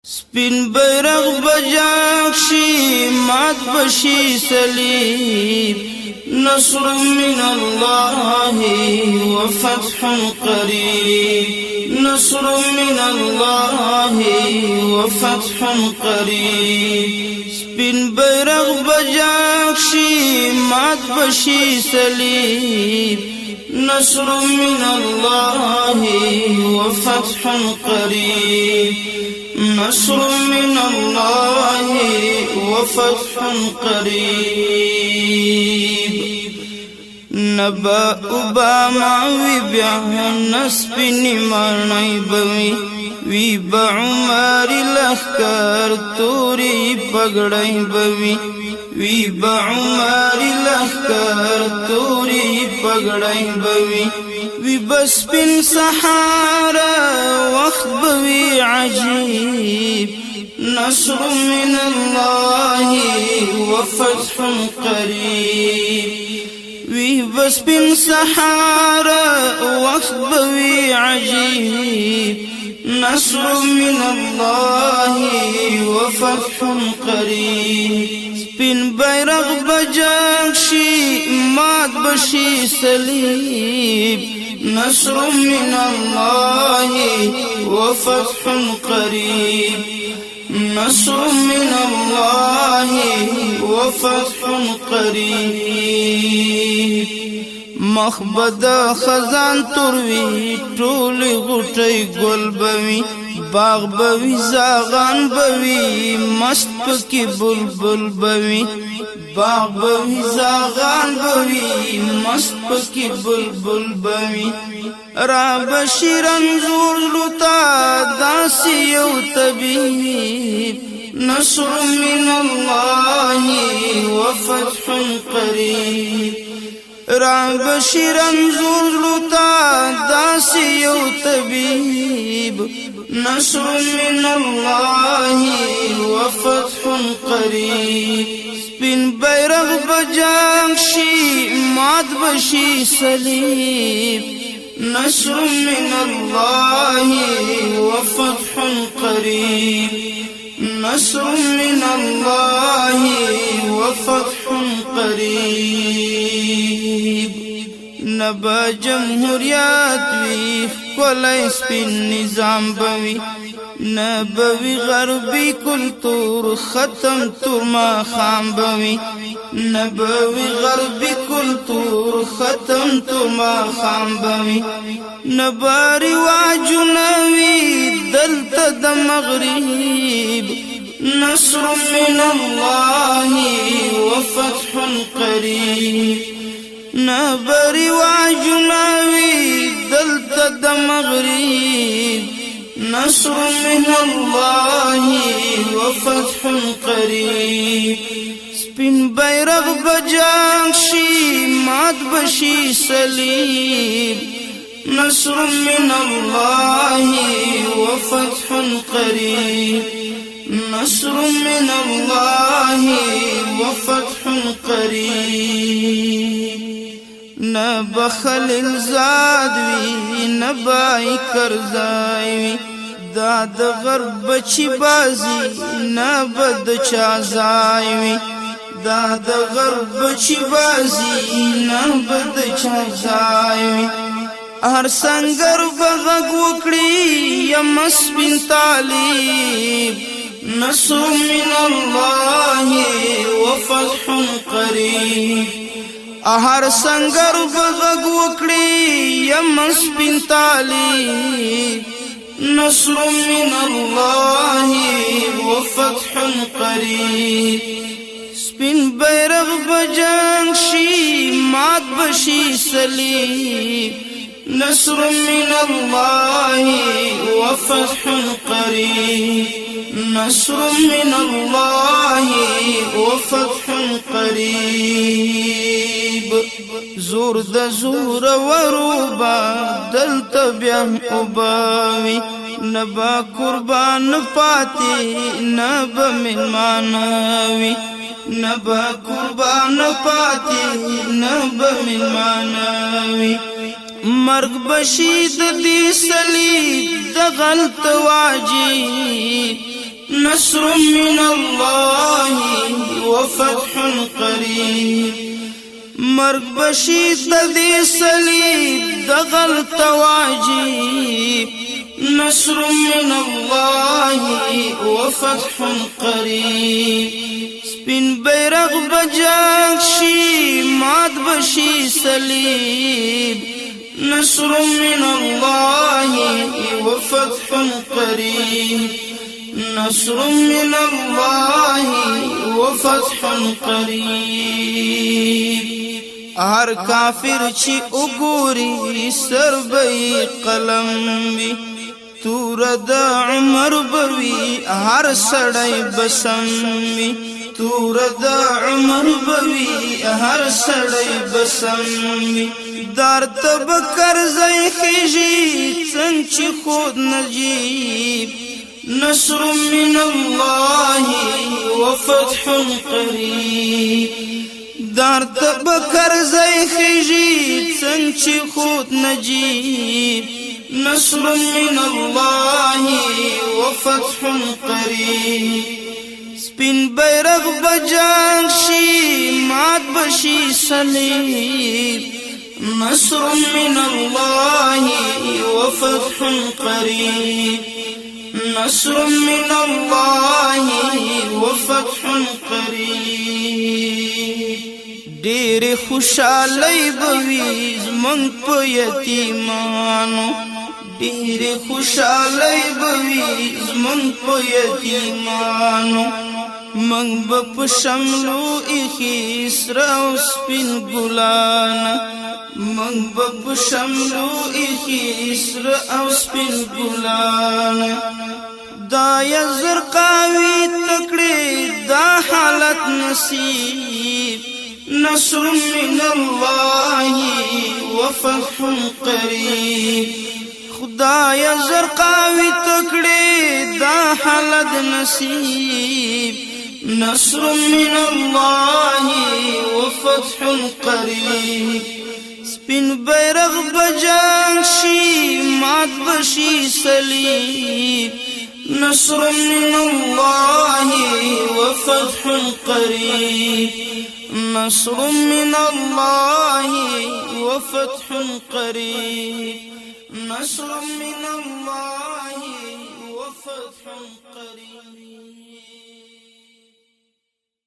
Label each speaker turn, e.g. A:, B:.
A: سپین بیرغ بجاک شي مات بشي صلیب نصر من الله وفتح قريب نصر من الله وفتح قريب سپین بیرغ بجاک شي مات بشي صلیب نصر من الله وفتح قريب نصر من الله وفتح قريب نبا اوباما وی بیا نسپنی مانای بوی وی با عمر لخکر توری پگڑای بوی وی با عمر لخکر توری پگڑای بوی وی بس بن سحارا وقت بوی عجیب نصر من الله وفتح قريب وی بس بن سحارا وقت بوی عجیب نصر من الله وفتح قريب سپین بیرغ بجاک شي مات بشي صلیب نصر من الله وفتح قريب نصر من الله وفتح قريب مخبد خزان تروي ټول غټي ګل بوي باغ بوي زاغان بوي مست پکې بلبل بوي باغ بوي زاغان بوي مست پکې بلبل بوي را بشیرن زور لتا داسی یو طبیب نصر من الله وفتح قريب را بشیرن زور لتا داسی یو طبیب نصر من الله وفتح قريب سپین بیرغ بجاک شي مات بشي صلیب نصر من الله وفتح قريب نصر من الله وفتح قريب نبا جمهوریت وی کولای سپین نظام بوي نبوي غربي کلتور ختم ترما خام بوي نبوي غربي کلتور ختم ترما خام بوي نباري واجنوي دلت د مغرب نصر من الله وفتح قريب نبري واجنوي دلت د مغرب نصر من الله وفتح قريب سپین بیرغ بجاک شي مات بشي صلیب نصر من الله وفتح قريب نصر من الله وفتح قريب نبخل الزاد وی نبای کرزای داد غرب چی بازی نبد چازای وی داد غرب چی بازی نبد چازای وی هر سنگر بغږ وکړي یمس بن طالب نصر من الله وفتح قريب هر سنگر بغږ وکړي یمس بن طالب نصر من الله وفتح قريب سپین بیرغ بجاک شي مات بشي صلیب نصر من الله وفتح قريب نصر من الله وفتح قريب زور د زور وروبا دلت بیا اوباوي نبا قربان پاتی نبا ملماناوي نبا قربان پاتی نبا ملماناوي مرگ بشید دی صلیب د غلط واجی نصر من الله وفتح قریب مرگ بشی تدی صلیب دغل تواجیب نصر من الله وفتح قریب سپین بیرغ بجنگ شی مات بشی صلیب نصر من الله وفتح قریب نصر من الله وفتح قریب هر کافر چی اگوری سر بی قلم بی تور دا عمر بوی هر سڑی بسم بی تور دا عمر بوی هر سڑی بسم بی دار تب کرزی خیجی چنچ خود نجیب نصر من الله وفتح قریب دار تب کرزی خیجی چنچ خود نجیب نصر من الله وفتح قریب سپین بیرغ بجنگ شی مات بشی صلیب نصر من الله وفتح قریب نصر من الله وفتح قریب ډېر خوشالۍ بوي زمونږ په یتیمانو ډېر خوشالۍ بوي زمونږ په یتیمانو موږ به په شملو ایښي سره او سپین ګلانه موږ به په شملو ایښي سره او سپین ګلانه دا یا زرقاوي تکړې دا حالت نصیب نصر من الله وفتح قریب خدایا زرقاوي تکړې دا حالت نصیب نصر من الله وفتح قریب سپین بیرغ بجنگ شی مات بشی صلیب نصر من الله وفتح قریب نصر من الله وفتح قریب نصر من الله وفتح قریب